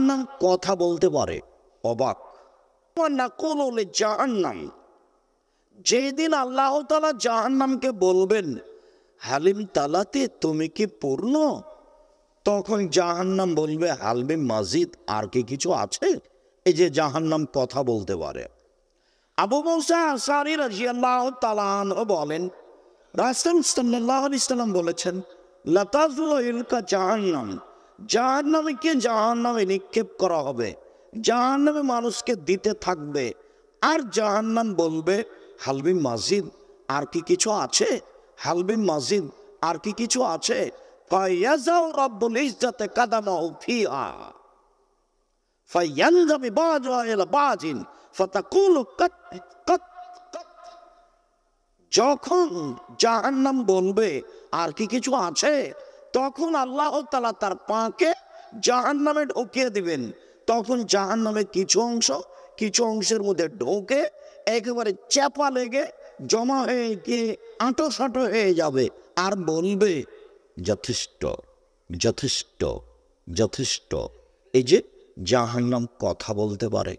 নাম কথা বলতে পারে, অবাক। জাহান্নাম, যেদিন আল্লাহ তাআলা জাহান্নামকে বলবেন হালিম তালাতে, তুমি কি পূর্ণ? তখন জাহান্নাম বলবে হালবে মাজিদ, আর কি কিছু আছে? এই যে জাহান্নাম কথা বলতে পারে। আবু মুসা আশআরী রাদিয়াল্লাহু তাআলা আনহু বলেন, রাসূল সাল্লাল্লাহু আলাইহি সাল্লাম বলেছেন, লাতাজুলু ইলকা জাহান্নাম, জাহান্নামকে জাহান্নামে নিক্ষেপ করা হবে, জাহান্নামে মানুষকে দিতে থাকবে, আর জাহান্নাম বলবে হালবি মাজিদ, আর কি কিছু আছে? হালবি মাজিদ, আর কি কিছু আছে? ফায়াযাউ রাব্বুল ইজ্জাতি কাদামাহু ফিহা ফায়ানজামি বাযুহা ইলা বাযিন ফাতাকুলু কাত কাত কাত। যখন জাহান্নাম বলবে আর কি কিছু আছে, তখন আল্লাহ তাআলা তার পাকে জাহান্নামে ঢুকিয়ে দিবেন। তখন জাহান্নামের কিছু অংশের মধ্যে ঢোকে একেবারে চাপা লেগে জমা হয়ে গিয়ে আঁটো হয়ে যাবে, আর বলবে যথেষ্ট যথেষ্ট যথেষ্ট। এই যে জাহান্নাম কথা বলতে পারে।